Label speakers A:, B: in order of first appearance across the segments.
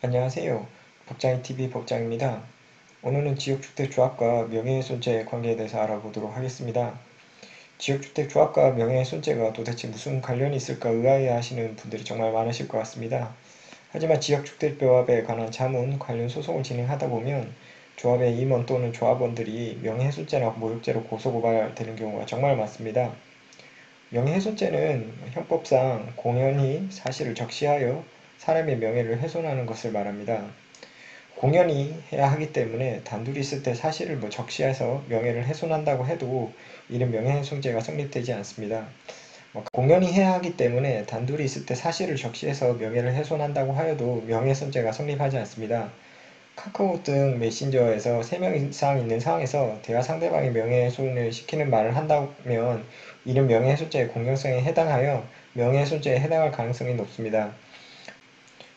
A: 안녕하세요. 법장이TV 법장입니다. 오늘은 지역주택조합과 명예훼손죄 관계에 대해서 알아보도록 하겠습니다. 지역주택조합과 명예훼손죄가 도대체 무슨 관련이 있을까 의아해하시는 분들이 정말 많으실 것 같습니다. 하지만 지역주택조합에 관한 자문 관련 소송을 진행하다 보면 조합의 임원 또는 조합원들이 명예훼손죄나 모욕죄로 고소고발되는 경우가 정말 많습니다. 명예훼손죄는 형법상 공연히 사실을 적시하여 사람의 명예를 훼손하는 것을 말합니다. 공연히 해야 하기 때문에 단둘이 있을 때 사실을 적시해서 명예를 훼손한다고 해도 이는 명예훼손죄가 성립되지 않습니다. 공연히 해야 하기 때문에 단둘이 있을 때 사실을 적시해서 명예를 훼손한다고 하여도 명예훼손죄가 성립하지 않습니다. 카카오 등 메신저에서 3명 이상 있는 상황에서 대화 상대방이 명예훼손을 시키는 말을 한다면 이는 명예훼손죄의 공연성에 해당하여 명예훼손죄에 해당할 가능성이 높습니다.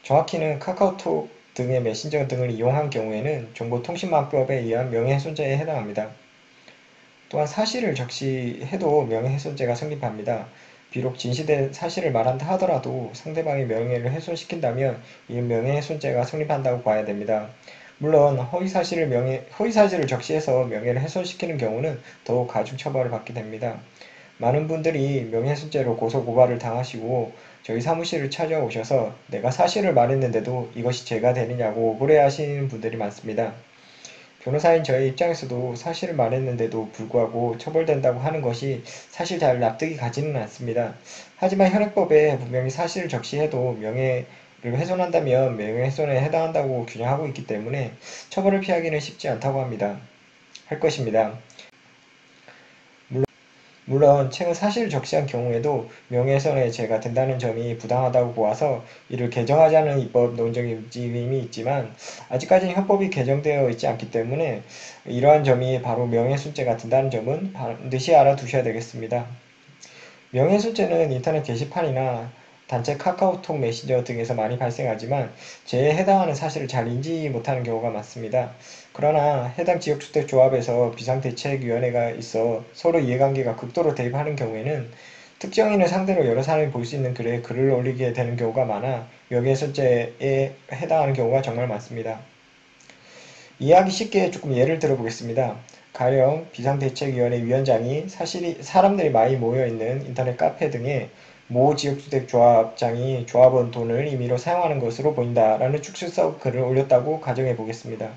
A: 정확히는 카카오톡 등의 메신저 등을 이용한 경우에는 정보통신망법에 의한 명예훼손죄에 해당합니다. 또한 사실을 적시해도 명예훼손죄가 성립합니다. 비록 진실된 사실을 말한다 하더라도 상대방의 명예를 훼손시킨다면 이는 명예훼손죄가 성립한다고 봐야 됩니다. 물론 허위사실을 적시해서 명예를 훼손시키는 경우는 더욱 가중 처벌을 받게 됩니다. 많은 분들이 명예훼손죄로 고소고발을 당하시고 저희 사무실을 찾아오셔서 내가 사실을 말했는데도 이것이 죄가 되느냐고 억울해하시는 분들이 많습니다. 변호사인 저의 입장에서도 사실을 말했는데도 불구하고 처벌된다고 하는 것이 사실 잘 납득이 가지는 않습니다. 하지만 현행법에 분명히 사실을 적시해도 명예를 훼손한다면 명예훼손에 해당한다고 규정하고 있기 때문에 처벌을 피하기는 쉽지 않다고 할 것입니다. 물론 최근 사실을 적시한 경우에도 명예훼손의 죄가 된다는 점이 부당하다고 보아서 이를 개정하자는 입법 논쟁의 움직임이 있지만 아직까지는 헌법이 개정되어 있지 않기 때문에 이러한 점이 바로 명예훼손죄가 된다는 점은 반드시 알아두셔야 되겠습니다. 명예훼손죄는 인터넷 게시판이나 단체 카카오톡 메신저 등에서 많이 발생하지만 죄에 해당하는 사실을 잘 인지 못하는 경우가 많습니다. 그러나 해당 지역주택조합에서 비상대책위원회가 있어 서로 이해관계가 극도로 대립하는 경우에는 특정인을 상대로 여러 사람이 볼 수 있는 글에 글을 올리게 되는 경우가 많아 명예훼손죄에 해당하는 경우가 정말 많습니다. 이해하기 쉽게 조금 예를 들어보겠습니다. 가령 비상대책위원회 위원장이 사람들이 많이 모여있는 인터넷 카페 등에 모 지역주택조합장이 조합원 돈을 임의로 사용하는 것으로 보인다라는 축술성 글을 올렸다고 가정해 보겠습니다.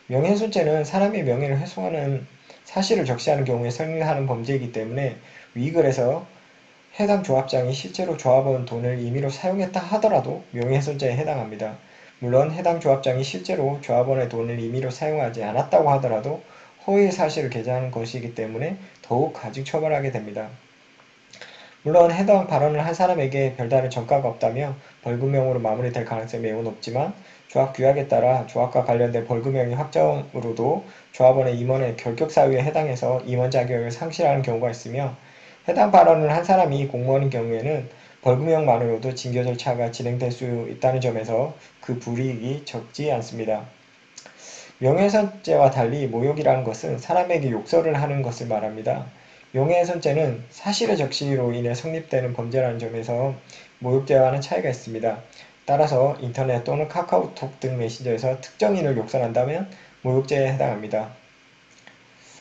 A: 명예훼손죄는 사람의 명예를 훼손하는 사실을 적시하는 경우에 성립하는 범죄이기 때문에 위 글에서 해당 조합장이 실제로 조합원 돈을 임의로 사용했다 하더라도 명예훼손죄에 해당합니다. 물론 해당 조합장이 실제로 조합원의 돈을 임의로 사용하지 않았다고 하더라도 허위의 사실을 게재하는 것이기 때문에 더욱 가중 처벌하게 됩니다. 물론 해당 발언을 한 사람에게 별다른 전가가 없다며 벌금형으로 마무리될 가능성이 매우 높지만 조합규약에 따라 조합과 관련된 벌금형이 확정으로도 조합원의 임원의 결격사유에 해당해서 임원 자격을 상실하는 경우가 있으며 해당 발언을 한 사람이 공무원인 경우에는 벌금형만으로도 징계 절차가 진행될 수 있다는 점에서 그 불이익이 적지 않습니다. 명예훼손죄와 달리 모욕이라는 것은 사람에게 욕설을 하는 것을 말합니다. 명예훼손죄는 사실의 적시로 인해 성립되는 범죄라는 점에서 모욕죄와는 차이가 있습니다. 따라서 인터넷 또는 카카오톡 등 메신저에서 특정인을 욕설한다면 모욕죄에 해당합니다.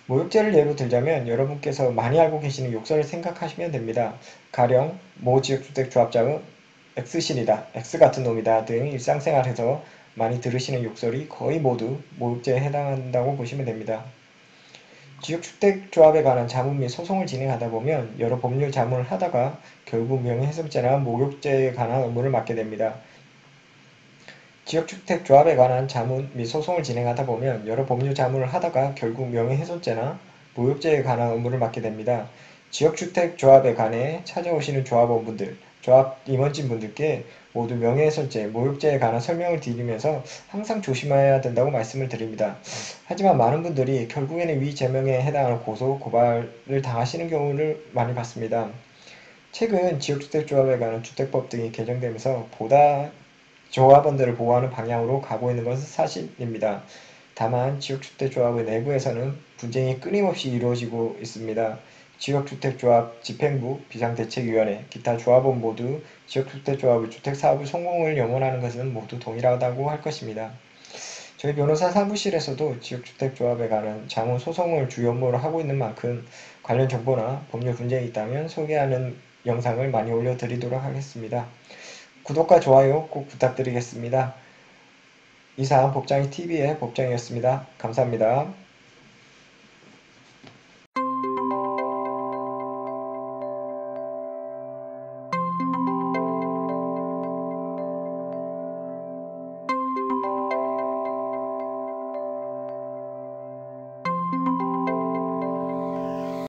A: 모욕죄를 예로 들자면 여러분께서 많이 알고 계시는 욕설을 생각하시면 됩니다. 가령 모 지역주택조합장은 X신이다, X같은 놈이다 등 일상생활에서 많이 들으시는 욕설이 거의 모두 모욕죄에 해당한다고 보시면 됩니다. 지역주택조합에 관한 자문 및 소송을 진행하다 보면 여러 법률 자문을 하다가 결국 명예훼손죄나 모욕죄에 관한 업무를 맡게 됩니다. 지역주택조합에 관한 자문 및 소송을 진행하다 보면 여러 법률 자문을 하다가 결국 명예훼손죄나 모욕죄에 관한 업무를 맡게 됩니다. 지역주택조합에 관해 찾아오시는 조합원분들, 조합 임원진분들께 모두 명예훼손죄, 모욕죄에 관한 설명을 드리면서 항상 조심해야 된다고 말씀을 드립니다. 하지만 많은 분들이 결국에는 위 제명에 해당하는 고소, 고발을 당하시는 경우를 많이 봤습니다. 최근 지역주택조합에 관한 주택법 등이 개정되면서 보다 조합원들을 보호하는 방향으로 가고 있는 것은 사실입니다. 다만 지역주택조합의 내부에서는 분쟁이 끊임없이 이루어지고 있습니다. 지역주택조합 집행부, 비상대책위원회, 기타 조합원 모두 지역주택조합의 주택사업의 성공을 염원하는 것은 모두 동일하다고 할 것입니다. 저희 변호사 사무실에서도 지역주택조합에 관한 자문 소송을 주 업무로 하고 있는 만큼 관련 정보나 법률 문제가 있다면 소개하는 영상을 많이 올려드리도록 하겠습니다. 구독과 좋아요 꼭 부탁드리겠습니다. 이상 법장이TV의 법장이었습니다. 감사합니다.